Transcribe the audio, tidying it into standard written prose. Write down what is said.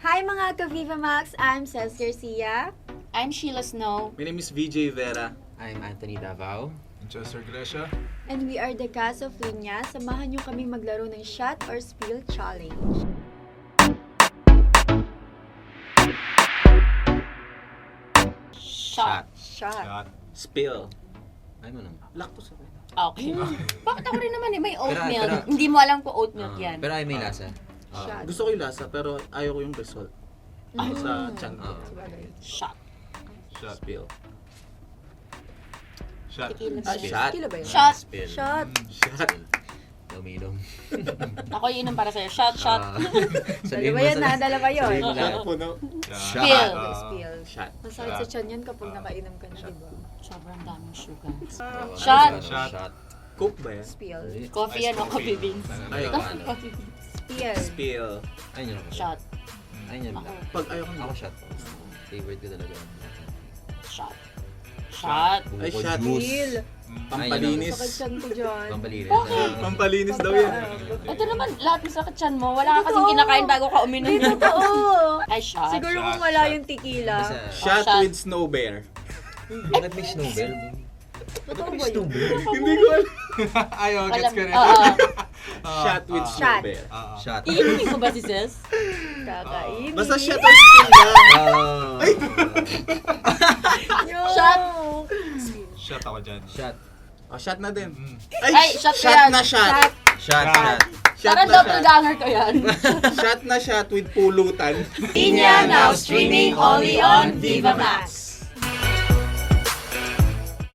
Hi mga ka-Viva Max! I'm Cez Garcia. I'm Sheila Snow. My name is VJ Vera. I'm Anthony Davao. Chester Gresha. And we are the Cast of Linya. Samahan niyo kami maglaro ng Shot or Spill Challenge. Shot. Shot. Spill. Ay mo naman. Lactose ako. Okay. Bakit ako rin naman may oat Pero- milk. pero- Hindi mo alam kung oat milk yan. Pero ay may lasa. Shot. Gusto ko yung lasa pero ayaw ko yung result. Sa chan ko. Shot. Shot. Spill. Shot. Tequila ba Ah, yun? shot. Tequila ba yun? Shot. Spill. Shot. Shot. Uminom. Ako yun ang para sa'yo. Shot, shot. Dalawa yan na, dalawa yun. Sabihin mo lahat. Puno. Spill. Spill. Shot. Masakit sa tiyan yun kapag nakainom ka na, diba? Sobrang daming sugar. Oh, Shot. Shot. Shot. Coke ba yan? Spill. Coffee yan o coffee beans. Ayaw. Coffee beans. Spill. Spill. Ayun yun ako. Shot. Ayun yun. Ako. Pag ayaw ko Ako shot. Favorite ko talaga. Shot. Shot. Ay, Bukod shot. juice. Spill. Pampalinis. Sakit tiyan ko dyan. Pampalinis. Pampalinis daw yan. Ito naman, lahat ng sakit tiyan mo. Wala ka kasing kinakain bago ka uminom. Ay, totoo. Ay, shot. Siguro kung Shot, wala shot. yung tequila. Basta, Shot Shot. with snow bear. bakit may snowbell? Totoo May ba yun? snowbell? Hindi ko alam. Ayaw, Alam, gets ka rin. oo. Shot with snow Shot. bear. Shot. Iinumin mo ba si Cez? Kakainin. Basta shot or spill lang. Oh. No. Shot. Shot ako dyan. Shot. Oh, shot na din. Ay, shot ko shot yan. na shot. Shot. Shot. Shot. Shot. Shot Parang na shot. doppelganger ko yan. Shot na shot with pulutan. Linya now streaming only on Viva Max.